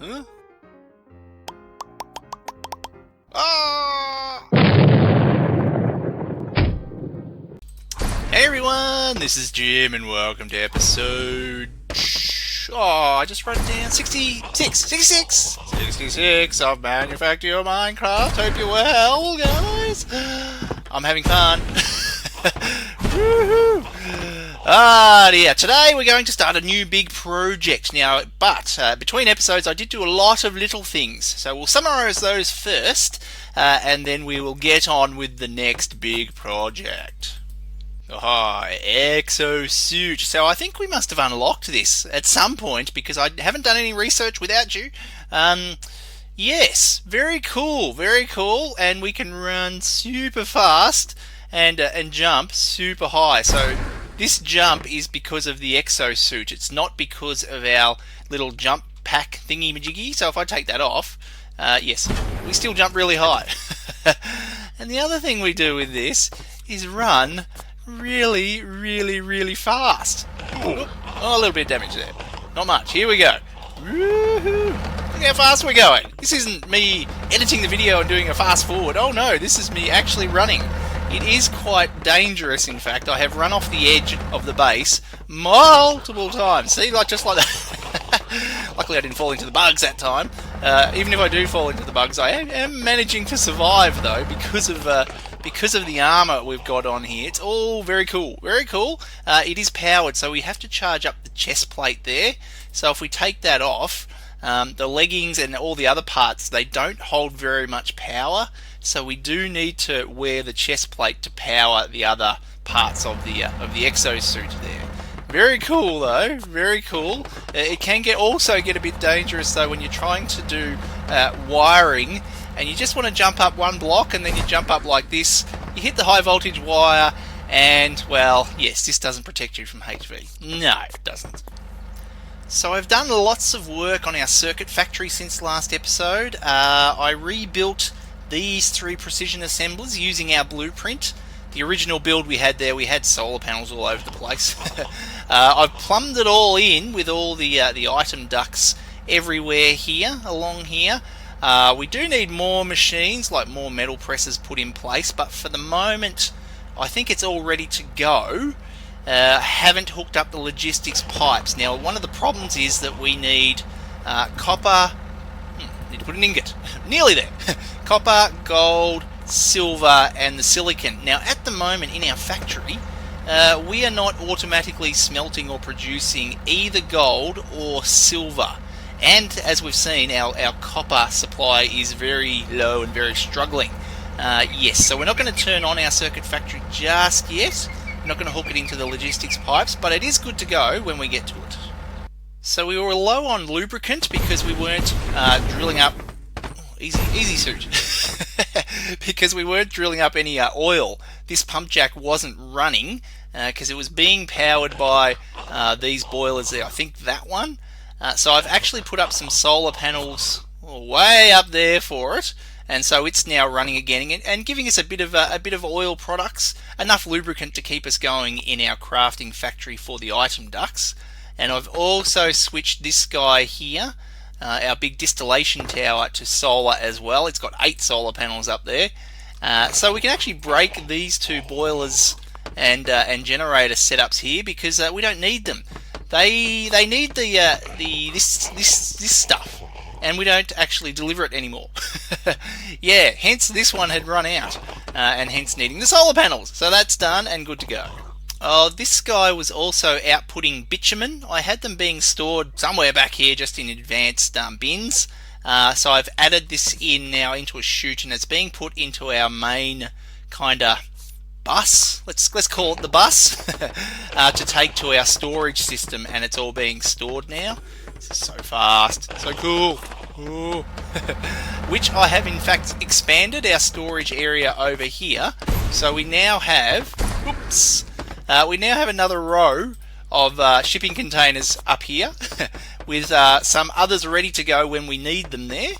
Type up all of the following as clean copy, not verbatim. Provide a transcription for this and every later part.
Huh? Ah! Hey everyone, this is Jim and welcome to episode... I just wrote it down. 66 of Manufactio Minecraft. Hope you're well, guys. I'm having fun. Woohoo! Yeah, today we're going to start a new big project. Now, between episodes I did do a lot of little things, so we'll summarise those first, and then we will get on with the next big project. Exosuit. So I think we must have unlocked this at some point because I haven't done any research without you. Yes, very cool, and we can run super fast and jump super high. So this jump is because of the exosuit. It's not because of our little jump pack thingy-majiggy. So if I take that off, yes, we still jump really high. And the other thing we do with this is run really fast. Oh, a little bit of damage there. Not much. Here we go. Woohoo! Look how fast we're going. This isn't me editing the video and doing a fast forward. Oh no, this is me actually running. It is quite dangerous, in fact. I have run off the edge of the base multiple times. See, just like that. Luckily I didn't fall into the bugs that time. Even if I do fall into the bugs, I am managing to survive though because of the armor we've got on here. It's all very cool. It is powered, so we have to charge up the chest plate there. So if we take that off, the leggings and all the other parts, they don't hold very much power. So we do need to wear the chest plate to power the other parts of the exosuit there. Very cool though, very cool. It can also get a bit dangerous though when you're trying to do wiring and you just want to jump up one block and then you jump up like this. You hit the high voltage wire and, well, yes, this doesn't protect you from HV. No, it doesn't. So I've done lots of work on our circuit factory since last episode. I rebuilt these 3 precision assemblers using our blueprint. The original build we had there, we had solar panels all over the place. I've plumbed it all in with all the item ducts everywhere here, along here. We do need more machines, like more metal presses put in place, but for the moment I think it's all ready to go. Haven't hooked up the logistics pipes. Now one of the problems is that we need copper, need to put an ingot, nearly there. Copper, gold, silver and the silicon. Now at the moment in our factory we are not automatically smelting or producing either gold or silver. And as we've seen, our copper supply is very low and very struggling. Yes, so we're not going to turn on our circuit factory just yet. We're not going to hook it into the logistics pipes, but it is good to go when we get to it. So we were low on lubricant because we weren't drilling up... Easy suit. Because we weren't drilling up any oil. This pump jack wasn't running because it was being powered by these boilers there. I think that one. So I've actually put up some solar panels way up there for it, and so it's now running again and giving us a bit of oil products, enough lubricant to keep us going in our crafting factory for the item ducts. And I've also switched this guy here, our big distillation tower, to solar as well. It's got 8 solar panels up there, so we can actually break these 2 boilers and generator setups here because we don't need them. They need this stuff, and we don't actually deliver it anymore. Yeah, hence this one had run out, and hence needing the solar panels. So that's done and good to go. Oh, this guy was also outputting bitumen. I had them being stored somewhere back here, just in advanced bins. So I've added this in now into a chute, and it's being put into our main kind of bus, let's call it the bus, to take to our storage system, and it's all being stored now. This is so fast, so cool. Ooh. Which I have in fact expanded our storage area over here, so we now have another row of shipping containers up here with some others ready to go when we need them there.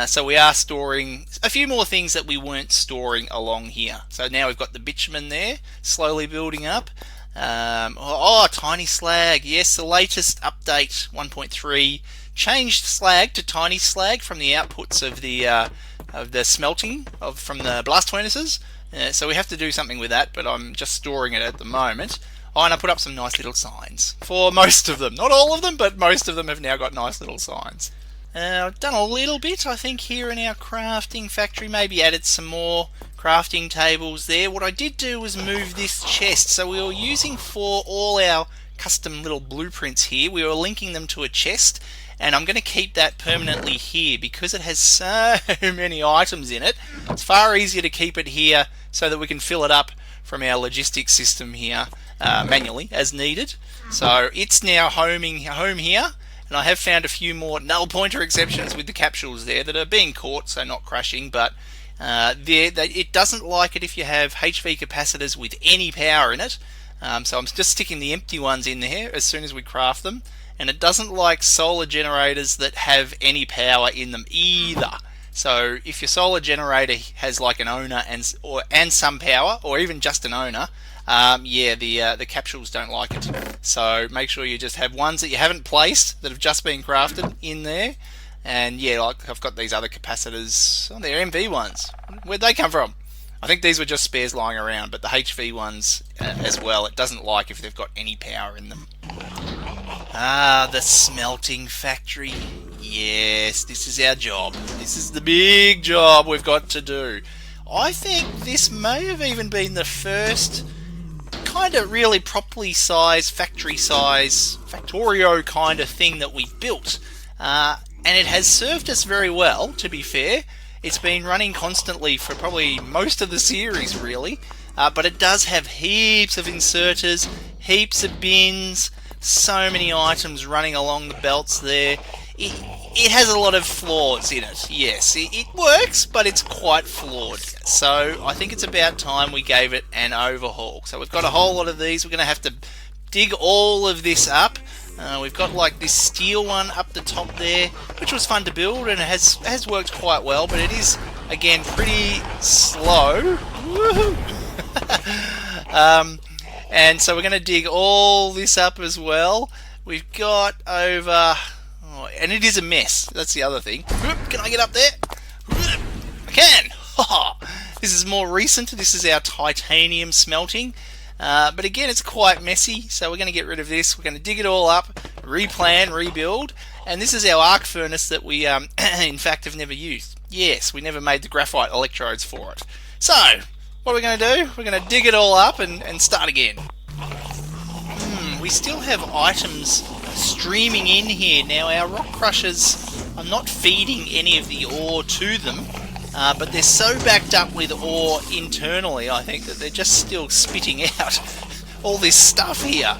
So we are storing a few more things that we weren't storing along here. So now we've got the bitumen there, slowly building up. Tiny slag. Yes, the latest update, 1.3 changed slag to tiny slag from the outputs of the smelting from the blast furnaces. So we have to do something with that, but I'm just storing it at the moment. Oh, and I put up some nice little signs for most of them. Not all of them, but most of them have now got nice little signs. I've done a little bit, I think, here in our crafting factory. Maybe added some more crafting tables there. What I did do was move this chest. So we were using for all our custom little blueprints here, we were linking them to a chest. And I'm going to keep that permanently here because it has so many items in it. It's far easier to keep it here so that we can fill it up from our logistics system here manually as needed. So it's now home here, and I have found a few more null pointer exceptions with the capsules there that are being caught, so not crashing, but it doesn't like it if you have HV capacitors with any power in it. So I'm just sticking the empty ones in there as soon as we craft them. And it doesn't like solar generators that have any power in them either. So if your solar generator has like an owner and some power, or even just an owner, the capsules don't like it. So make sure you just have ones that you haven't placed that have just been crafted in there. And yeah, like I've got these other capacitors. Oh, they're MV ones. Where'd they come from? I think these were just spares lying around, but the HV ones as well, it doesn't like if they've got any power in them. Ah, the smelting factory. Yes, this is our job. This is the big job we've got to do. I think this may have even been the first kind of really properly sized factory size Factorio kind of thing that we've built. And it has served us very well, to be fair. It's been running constantly for probably most of the series, really. But it does have heaps of inserters, heaps of bins, so many items running along the belts there. It has a lot of flaws in it, yes. It works, but it's quite flawed. So I think it's about time we gave it an overhaul. So we've got a whole lot of these. We're going to have to dig all of this up. We've got like this steel one up the top there, which was fun to build, and it has worked quite well, but it is, again, pretty slow. Woohoo! And so we're going to dig all this up as well. We've got over... Oh, and it is a mess. That's the other thing. Can I get up there? I can! This is more recent. This is our titanium smelting. But again, it's quite messy, so we're going to get rid of this. We're going to dig it all up, replan, rebuild. And this is our arc furnace that we, in fact, have never used. Yes, we never made the graphite electrodes for it. So... what are we going to do? We're going to dig it all up and start again. We still have items streaming in here. Now our rock crushers, I'm not feeding any of the ore to them, but they're so backed up with ore internally, I think, that they're just still spitting out all this stuff here.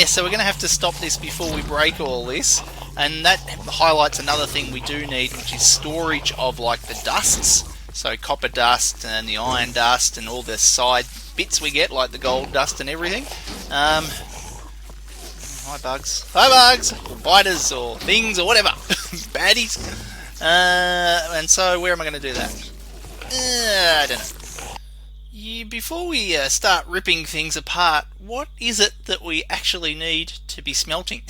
So we're going to have to stop this before we break all this. And that highlights another thing we do need, which is storage of like the dusts. So copper dust and the iron dust and all the side bits we get, like the gold dust and everything. Hi bugs. Hi bugs! Or biters or things or whatever. Baddies. And so where am I going to do that? I don't know. Before we start ripping things apart, what is it that we actually need to be smelting?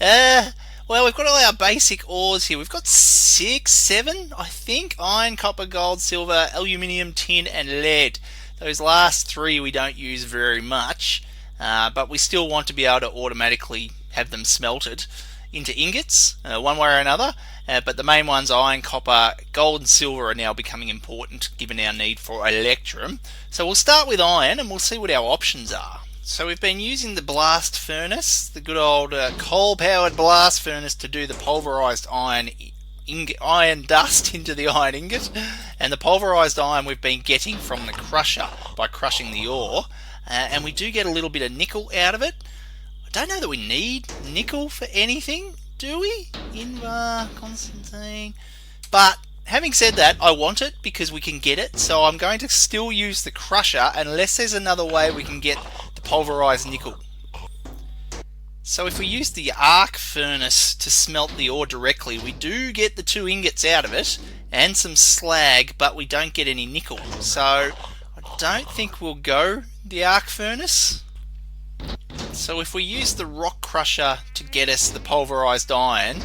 Well, we've got all our basic ores here. We've got 6, 7, I think. Iron, copper, gold, silver, aluminium, tin, and lead. Those last 3 we don't use very much, but we still want to be able to automatically have them smelted into ingots, one way or another. But the main ones, iron, copper, gold, and silver, are now becoming important given our need for electrum. So we'll start with iron and we'll see what our options are. So we've been using the blast furnace, the good old coal-powered blast furnace, to do the pulverised iron dust into the iron ingot, and the pulverised iron we've been getting from the crusher by crushing the ore, and we do get a little bit of nickel out of it. I don't know that we need nickel for anything, do we? Invar, Constantine... But having said that, I want it because we can get it, so I'm going to still use the crusher unless there's another way we can get the pulverised nickel. So if we use the arc furnace to smelt the ore directly, we do get the 2 ingots out of it and some slag, but we don't get any nickel. So I don't think we'll go the arc furnace. So if we use the rock crusher to get us the pulverized iron,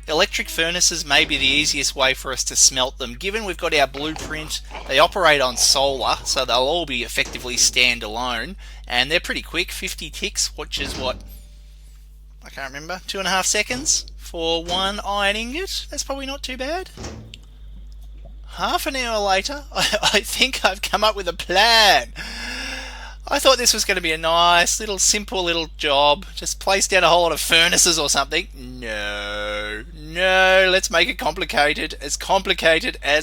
electric furnaces may be the easiest way for us to smelt them. Given we've got our blueprint, they operate on solar, so they'll all be effectively standalone, and they're pretty quick, 50 ticks, which is what, I can't remember, 2.5 seconds for one iron ingot. That's probably not too bad. Half an hour later, I think I've come up with a plan. I thought this was going to be a nice little simple little job, just place down a whole lot of furnaces or something. No, let's make it complicated as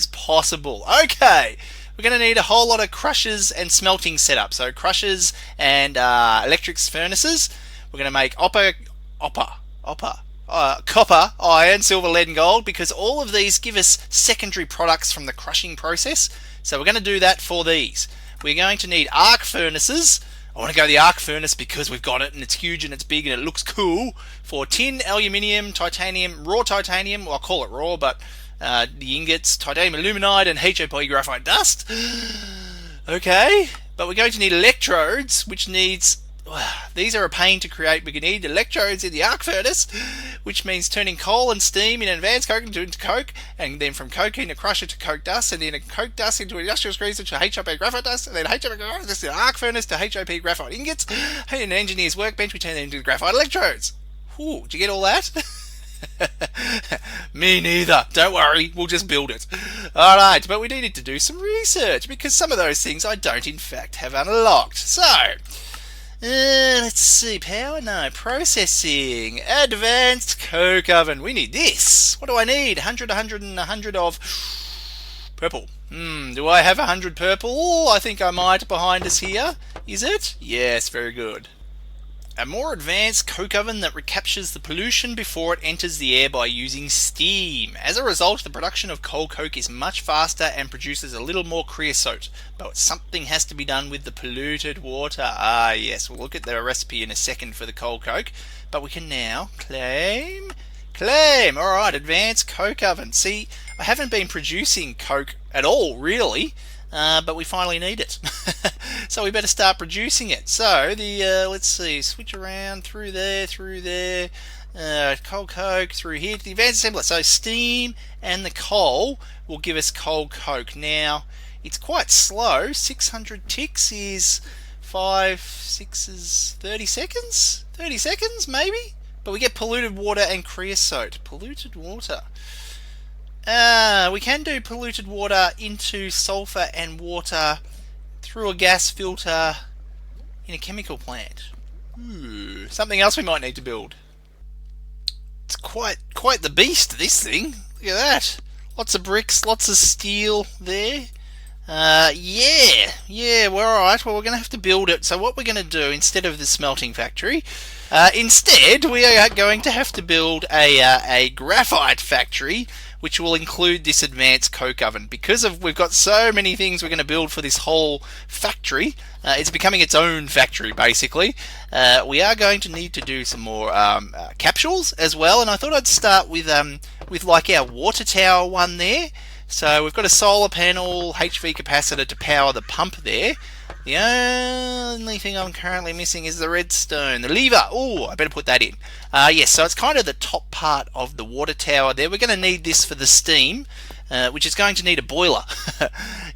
possible. Okay, we're going to need a whole lot of crushers and smelting setup. So crushers and electric furnaces. We're going to make copper, iron, silver, lead and gold, because all of these give us secondary products from the crushing process. So we're going to do that for these. We're going to need arc furnaces. I want to go the arc furnace because we've got it and it's huge and it's big and it looks cool. For tin, aluminium, titanium, raw titanium, well, I'll call it raw, but the ingots, titanium aluminide and HOP graphite dust. Okay, but we're going to need electrodes, which needs... these are a pain to create. We can need electrodes in the arc furnace, which means turning coal and steam in advanced coke into coke, and then from coke in a crusher to coke dust, and then a coke dust into industrial screens to HOP graphite dust, and then HOP graphite dust to arc furnace to HOP graphite ingots. And in an engineer's workbench, we turn them into graphite electrodes. Ooh, did you get all that? Me neither. Don't worry, we'll just build it. Alright, but we needed to do some research because some of those things I don't in fact have unlocked. So... let's see, power, no, processing, advanced coke oven, we need this. What do I need? 100, 100 and 100 of purple. Do I have 100 purple? I think I might behind us here. Is it? Yes, very good. A more advanced coke oven that recaptures the pollution before it enters the air by using steam. As a result, the production of coal coke is much faster and produces a little more creosote. But something has to be done with the polluted water. Ah, yes, we'll look at the recipe in a second for the coal coke. But we can now claim. Alright, advanced coke oven. See, I haven't been producing coke at all, really. But we finally need it. So we better start producing it. So the let's see, switch around through there, coal coke through here to the advanced assembler. So steam and the coal will give us coal coke. Now it's quite slow. 600 ticks is 5, 6 is 30 seconds. 30 seconds maybe. But we get polluted water and creosote. Polluted water. We can do polluted water into sulfur and water through a gas filter in a chemical plant. Something else we might need to build. It's quite the beast, this thing. Look at that. Lots of bricks, lots of steel there. Yeah, well, alright, well, we're going to have to build it. So what we're going to do, instead of the smelting factory, instead we are going to have to build a graphite factory, which will include this advanced coke oven. Because we've got so many things we're going to build for this whole factory, it's becoming its own factory, basically. We are going to need to do some more capsules as well, and I thought I'd start with like our water tower one there. So we've got a solar panel, HV capacitor to power the pump there. The only thing I'm currently missing is the redstone, the lever. Oh, I better put that in. Yes, so it's kind of the top part of the water tower there. We're going to need this for the steam, which is going to need a boiler.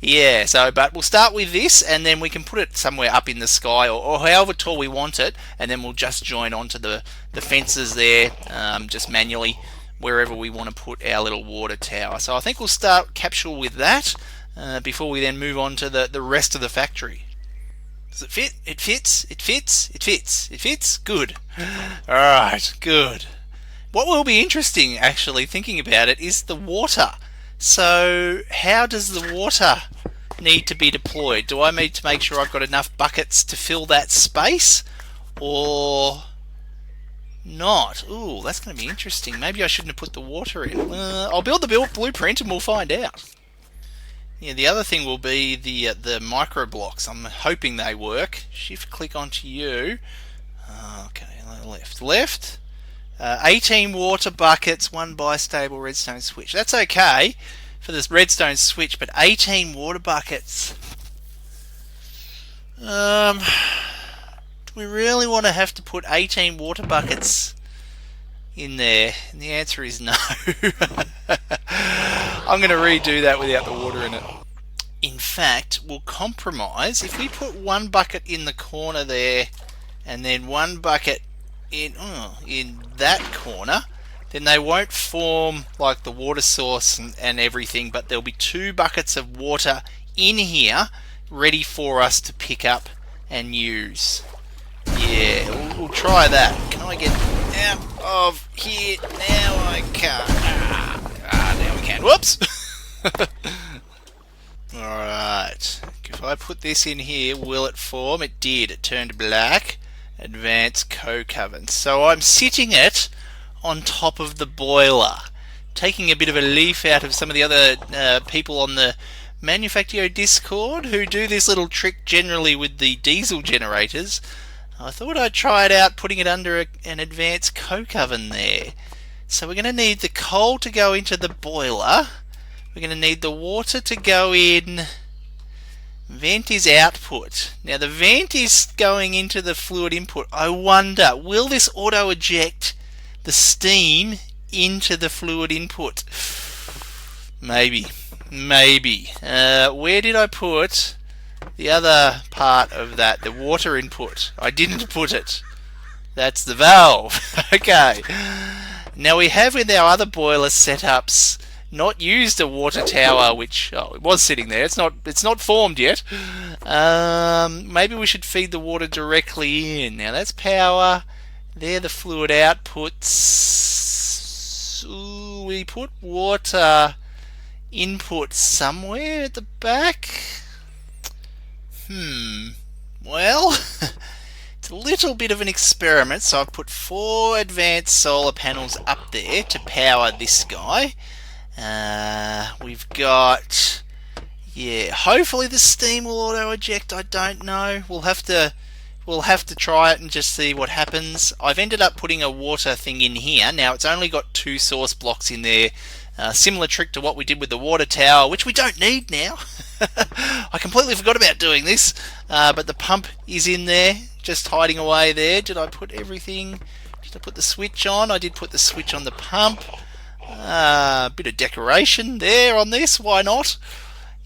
Yeah, so, but we'll start with this, and then we can put it somewhere up in the sky, or however tall we want it, and then we'll just join onto the fences there, just manually, wherever we want to put our little water tower. So I think we'll start capsule with that, before we then move on to the rest of the factory. Does it fit? It fits. It fits. It fits. It fits. Good. Alright, good. What will be interesting, actually, thinking about it, is the water. So, how does the water need to be deployed? Do I need to make sure I've got enough buckets to fill that space? Or not? Ooh, that's going to be interesting. Maybe I shouldn't have put the water in. I'll build the blueprint and we'll find out. Yeah, the other thing will be the micro blocks. I'm hoping they work. Shift click onto you. Okay, left. 18 water buckets, 1 bistable redstone switch. That's okay for this redstone switch, but 18 water buckets. Do we really want to have to put 18 water buckets in there? And the answer is no. I'm going to redo that without the water in it. In fact, we'll compromise. If we put one bucket in the corner there and then one bucket in that corner, then they won't form like the water source and everything, but there'll be 2 buckets of water in here ready for us to pick up and use. Yeah, we'll try that. Can I get out of here? Now I can't. Now we can. Whoops! Alright, if I put this in here, will it form? It did. It turned black. Advanced coke oven. So I'm sitting it on top of the boiler, taking a bit of a leaf out of some of the other people on the Manufactio Discord who do this little trick generally with the diesel generators. I thought I'd try it out putting it under an advanced coke oven there. So we're going to need the coal to go into the boiler. We're going to need the water to go in. Vent is output. Now the vent is going into the fluid input. I wonder, will this auto eject the steam into the fluid input? Maybe. Where did I put the other part of that? The water input. I didn't put it. That's the valve. Okay. Now we have with our other boiler setups not used a water tower, which it was sitting there. It's not formed yet. Maybe we should feed the water directly in. Now that's power. There the fluid outputs. Ooh, we put water input somewhere at the back. Well, it's a little bit of an experiment. So I've put 4 advanced solar panels up there to power this guy. We've got, hopefully the steam will auto eject. I don't know. We'll have to try it and just see what happens. I've ended up putting a water thing in here. Now it's only got 2 source blocks in there. Similar trick to what we did with the water tower, which we don't need now. I completely forgot about doing this, but the pump is in there, just hiding away there. Did I put everything? Did I put the switch on? I did put the switch on the pump. A bit of decoration there on this, why not?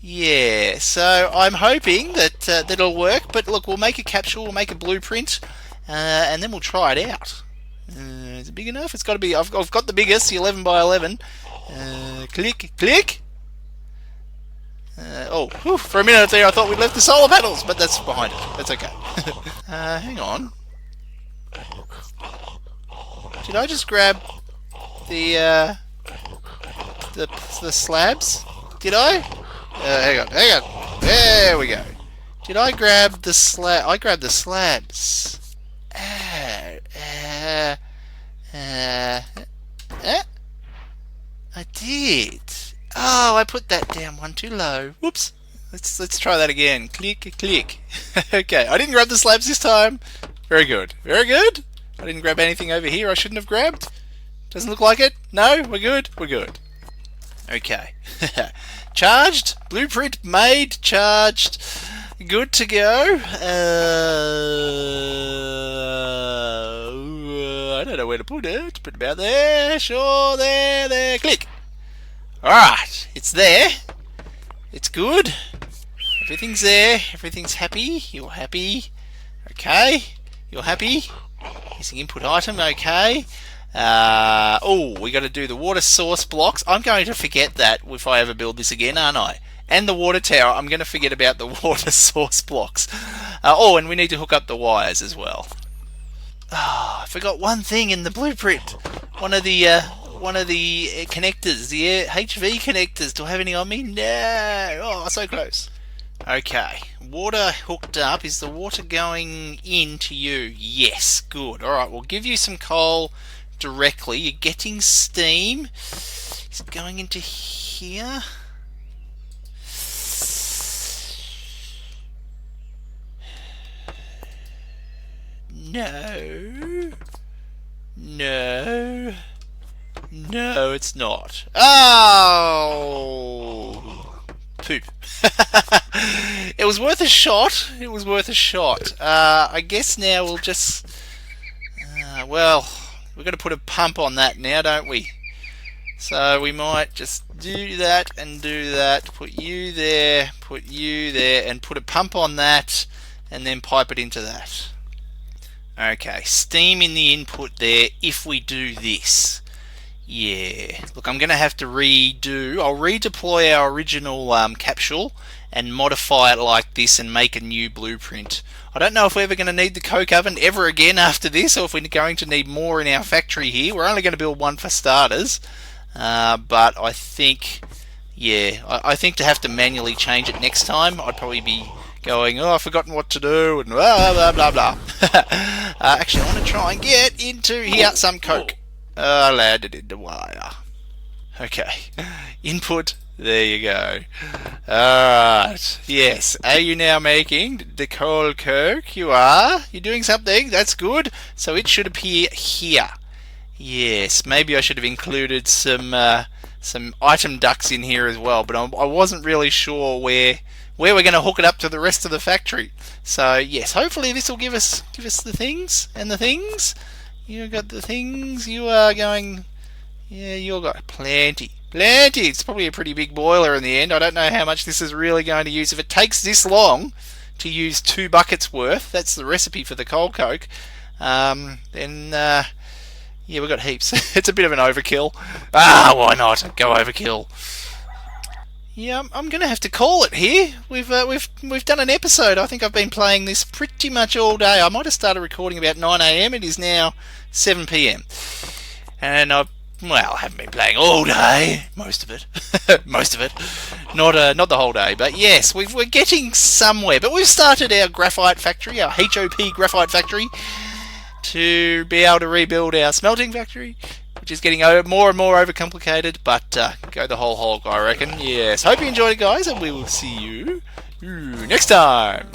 Yeah, so I'm hoping that that'll work, but look, we'll make a capsule, we'll make a blueprint, and then we'll try it out. Is it big enough? It's got to be. I've got the biggest, the 11 by 11. Click. For a minute there I thought we'd left the solar panels, but that's behind it. That's okay. Hang on. Did I just grab the slabs? Did I? Hang on. There we go. Did I grab the slab? I grabbed the slabs. I did. Oh, I put that down one too low. Whoops. Let's try that again. Click. Okay, I didn't grab the slabs this time. Very good. I didn't grab anything over here I shouldn't have grabbed. Doesn't look like it. No, we're good. Okay. Charged. Blueprint made. Charged. Good to go. I don't know where to put it. Put it about there. Sure, there. Click. Alright, it's there. It's good. Everything's there. Everything's happy. You're happy. Okay. You're happy. Missing input item. Okay. We got to do the water source blocks. I'm going to forget that if I ever build this again, aren't I? And the water tower. I'm going to forget about the water source blocks. And we need to hook up the wires as well. I forgot one thing in the blueprint. One of the connectors, the HV connectors. Do I have any on me? No. Oh, so close. Okay. Water hooked up. Is the water going into you? Yes. Good. All right. We'll give you some coal directly. You're getting steam. Is it going into here? No, it's not. Oh! poop. It was worth a shot. It was worth a shot. I guess now we'll just... well, we've got to put a pump on that now, don't we? So we might just do that and do that. Put you there, and put a pump on that, and then pipe it into that. Okay, steam in the input there if we do this. Yeah, look, I'm going to have to redo. I'll redeploy our original capsule and modify it like this and make a new blueprint. I don't know if we're ever going to need the coke oven ever again after this, or if we're going to need more in our factory here. We're only going to build one for starters, but I think, yeah, I think to have to manually change it next time, I'd probably be going, oh, I've forgotten what to do, and blah, blah, blah, blah. Actually, I want to try and get into here some coke. Landed in the wire. Okay, input, there you go. Alright, yes, are you now making the coal coke? You are? You're doing something? That's good. So it should appear here. Yes, maybe I should have included some item ducts in here as well, but I wasn't really sure where we're going to hook it up to the rest of the factory. So yes, hopefully this will give us the things and the things. You got the things. You are going. Yeah, you've got plenty. It's probably a pretty big boiler in the end. I don't know how much this is really going to use. If it takes this long to use 2 buckets worth, that's the recipe for the coal coke. Then yeah, we've got heaps. It's a bit of an overkill. Why not? Go overkill. Yeah, I'm going to have to call it here. We've done an episode. I think I've been playing this pretty much all day. I might have started recording about 9 AM. It is now 7 PM. And I haven't been playing all day. Most of it. Most of it. Not the whole day. But yes, we're getting somewhere. But we've started our graphite factory, our HOP graphite factory, to be able to rebuild our smelting factory, which is getting more and more overcomplicated, but go the whole hog, I reckon. Yes, hope you enjoyed it, guys, and we will see you next time.